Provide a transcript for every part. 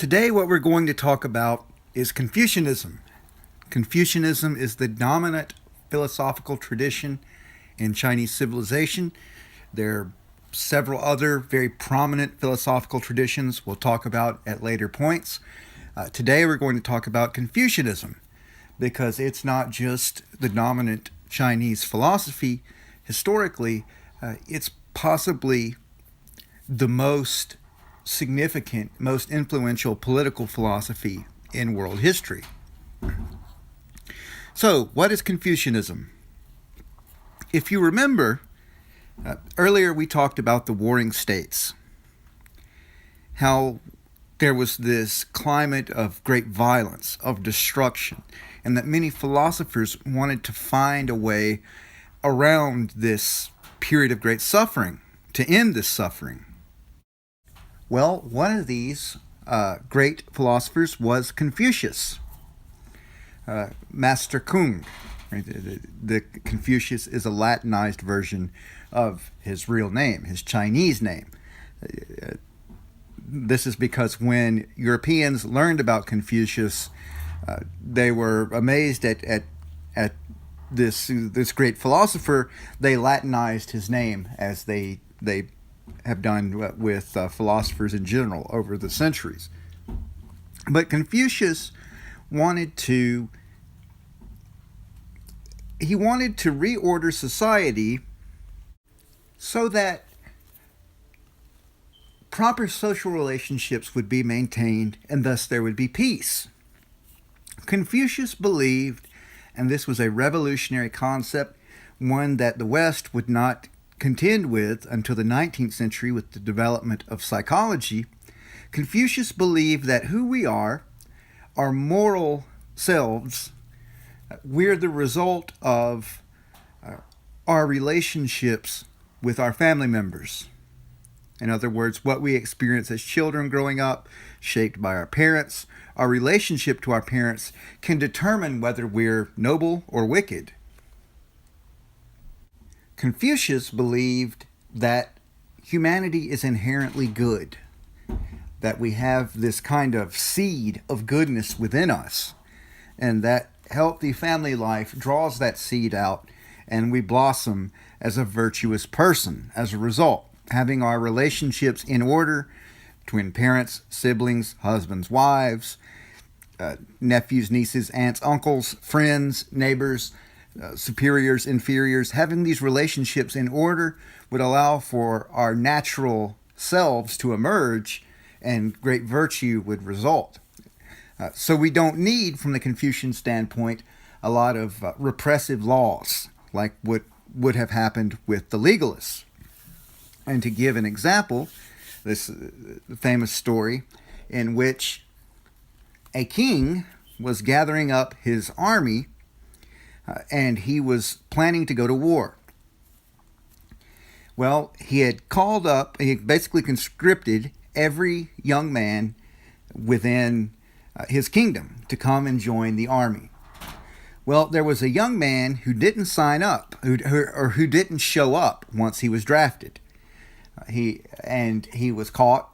Today, what we're going to talk about is Confucianism. Confucianism is the dominant philosophical tradition in Chinese civilization. There are several other very prominent philosophical traditions we'll talk about at later points. Today, we're going to talk about Confucianism because it's not just the dominant Chinese philosophy. Historically, it's possibly the most significant, most influential political philosophy in world history. So, what is Confucianism? If you remember, earlier we talked about the warring states, how there was this climate of great violence, of destruction, and that many philosophers wanted to find a way around this period of great suffering, to end this suffering. Well, one of these great philosophers was Confucius, Master Kung. Right? The Confucius is a Latinized version of his real name, his Chinese name. This is because when Europeans learned about Confucius, they were amazed at this great philosopher. They Latinized his name, as they have done with philosophers in general over the centuries. But Confucius wanted to reorder society so that proper social relationships would be maintained and thus there would be peace. Confucius believed, and this was a revolutionary concept, one that the West would not contend with until the 19th century with the development of psychology. Confucius believed that who we are, our moral selves, we're the result of our relationships with our family members. In other words, what we experience as children growing up, shaped by our parents, our relationship to our parents can determine whether we're noble or wicked. Confucius believed that humanity is inherently good, that we have this kind of seed of goodness within us, and that healthy family life draws that seed out, and we blossom as a virtuous person as a result, having our relationships in order between parents, siblings, husbands, wives, nephews, nieces, aunts, uncles, friends, neighbors, superiors, inferiors. Having these relationships in order would allow for our natural selves to emerge and great virtue would result. So we don't need, from the Confucian standpoint, a lot of repressive laws like what would have happened with the legalists. And to give an example, this famous story in which a king was gathering up his army and he was planning to go to war. Well, he had basically conscripted every young man within his kingdom to come and join the army. Well, there was a young man who didn't sign up, who didn't show up once he was drafted. He was caught.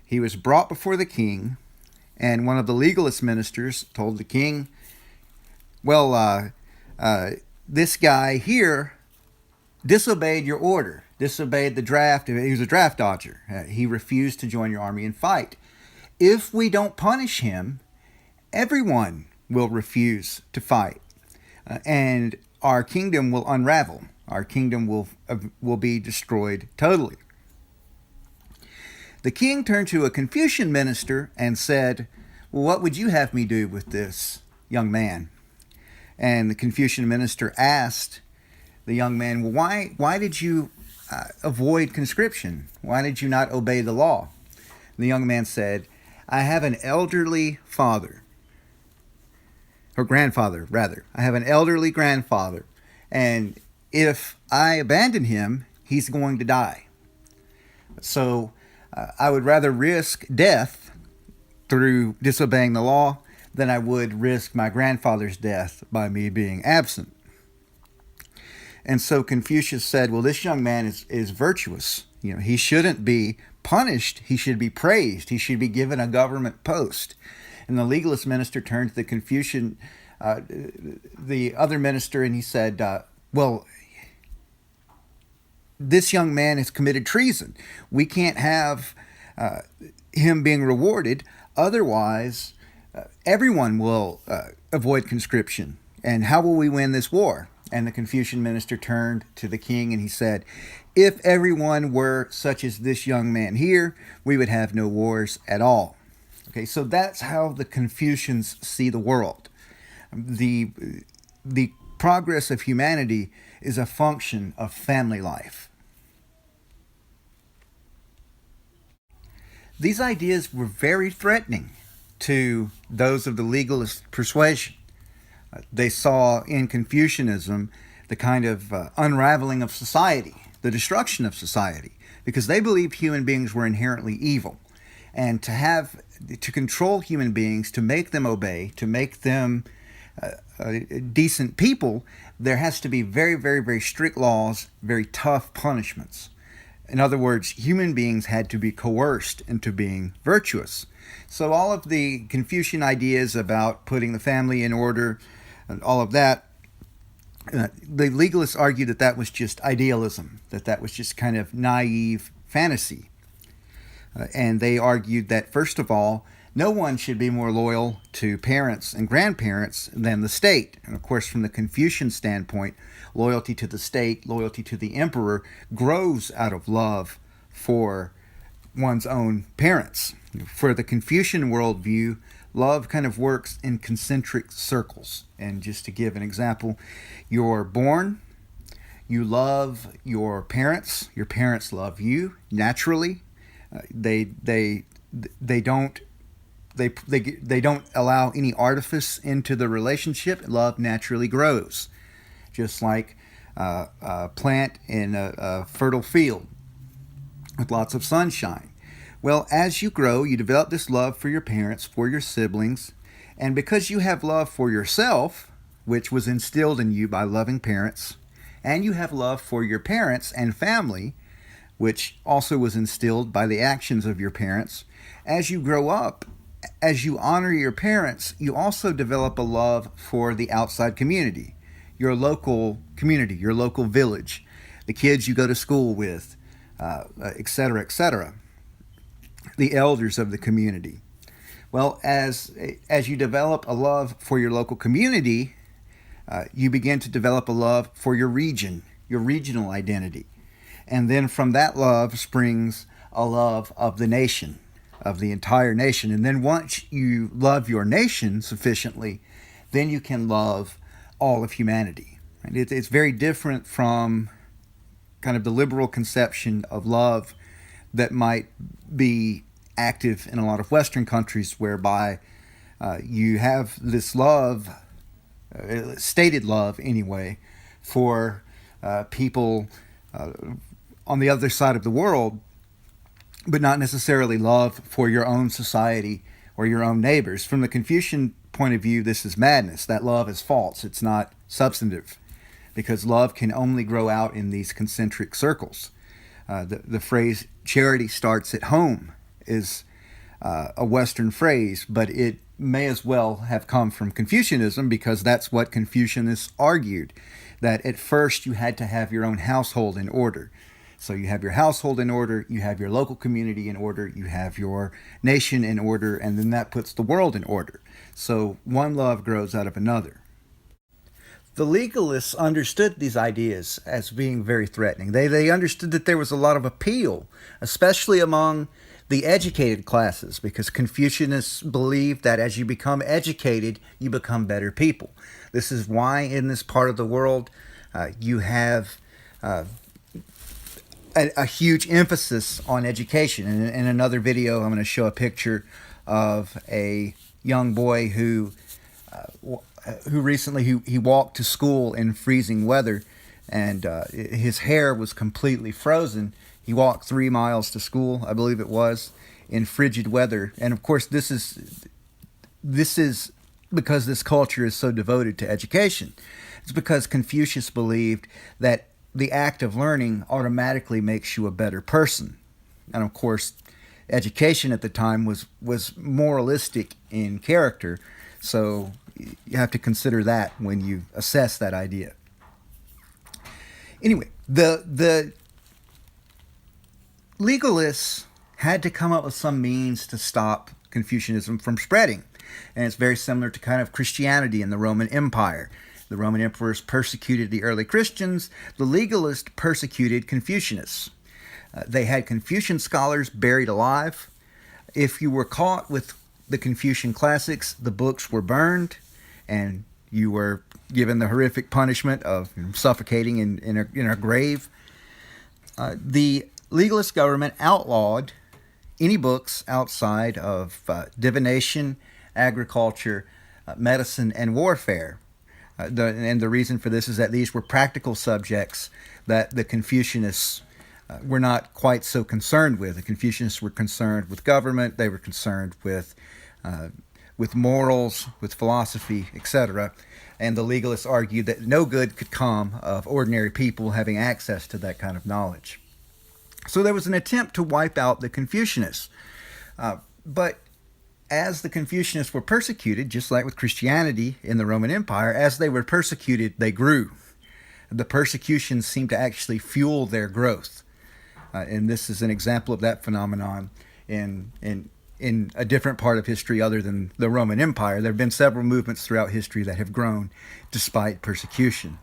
He was brought before the king, and one of the legalist ministers told the king, well, this guy here disobeyed your order, disobeyed the draft. He was a draft dodger. He refused to join your army and fight. If we don't punish him, everyone will refuse to fight, and our kingdom will unravel. Our kingdom will be destroyed totally. The king turned to a Confucian minister and said, well, what would you have me do with this young man? And the Confucian minister asked the young man, well, why did you avoid conscription? Why did you not obey the law? And the young man said, I have an elderly father, or grandfather, rather. I have an elderly grandfather, and if I abandon him, he's going to die. So I would rather risk death through disobeying the law than I would risk my grandfather's death by me being absent. And so Confucius said, well, this young man is virtuous. He shouldn't be punished, he should be praised. He should be given a government post. And the legalist minister turned to the Confucian, the other minister, and he said, well, this young man has committed treason. We can't have him being rewarded. Otherwise, everyone will avoid conscription. And how will we win this war? And the Confucian minister turned to the king and he said, if everyone were such as this young man here, we would have no wars at all. Okay, so that's how the Confucians see the world. The progress of humanity is a function of family life. These ideas were very threatening to those of the legalist persuasion. They saw in Confucianism the kind of unraveling of society, the destruction of society, because they believed human beings were inherently evil. And to control human beings, to make them obey, to make them decent people, there has to be very, very, very strict laws, very tough punishments. In other words, human beings had to be coerced into being virtuous. So all of the Confucian ideas about putting the family in order and all of that, the legalists argued that that was just idealism, that was just kind of naive fantasy. And they argued that, first of all, no one should be more loyal to parents and grandparents than the state. And of course, from the Confucian standpoint, loyalty to the state, loyalty to the emperor grows out of love for one's own parents. For the Confucian worldview, love kind of works in concentric circles. And just to give an example, you're born, you love your parents love you naturally. They don't allow any artifice into the relationship. Love naturally grows, just like a plant in a fertile field with lots of sunshine. Well, as you grow, you develop this love for your parents, for your siblings, and because you have love for yourself, which was instilled in you by loving parents, and you have love for your parents and family, which also was instilled by the actions of your parents, as you grow up, as you honor your parents, you also develop a love for the outside community, your local community, your local village, the kids you go to school with, etc., etc., the elders of the community. Well, as you develop a love for your local community, you begin to develop a love for your region, your regional identity. And then from that love springs a love of the nation, of the entire nation. And then once you love your nation sufficiently, then you can love all of humanity. And it's very different from kind of the liberal conception of love that might be active in a lot of Western countries, whereby you have this love, stated love anyway, for people on the other side of the world, but not necessarily love for your own society or your own neighbors. From the Confucian point of view, this is madness. That love is false. It's not substantive, because love can only grow out in these concentric circles. The phrase charity starts at home is a Western phrase, but it may as well have come from Confucianism, because that's what Confucianists argued, that at first you had to have your own household in order. So you have your household in order, you have your local community in order, you have your nation in order, and then that puts the world in order. So one love grows out of another. The legalists understood these ideas as being very threatening. They understood that there was a lot of appeal, especially among the educated classes, because Confucianists believed that as you become educated, you become better people. This is why in this part of the world you have a huge emphasis on education. In another video, I'm going to show a picture of a young boy who recently he walked to school in freezing weather, and his hair was completely frozen. He walked 3 miles to school, I believe it was, in frigid weather. And of course, this is because this culture is so devoted to education. It's because Confucius believed that the act of learning automatically makes you a better person. And of course, education at the time was moralistic in character, so you have to consider that when you assess that idea. Anyway, the legalists had to come up with some means to stop Confucianism from spreading. And it's very similar to kind of Christianity in the Roman Empire. The Roman emperors persecuted the early Christians. The legalists persecuted Confucianists. They had Confucian scholars buried alive. If you were caught with the Confucian classics, the books were burned, and you were given the horrific punishment of suffocating in a grave. The legalist government outlawed any books outside of divination, agriculture, medicine, and warfare. And the reason for this is that these were practical subjects that the Confucianists were not quite so concerned with. The Confucianists were concerned with government, they were concerned with morals, with philosophy, etc. And the legalists argued that no good could come of ordinary people having access to that kind of knowledge. So there was an attempt to wipe out the Confucianists. But as the Confucianists were persecuted, just like with Christianity in the Roman Empire, as they were persecuted, they grew. The persecution seemed to actually fuel their growth. And this is an example of that phenomenon in a different part of history other than the Roman Empire. There have been several movements throughout history that have grown despite persecution.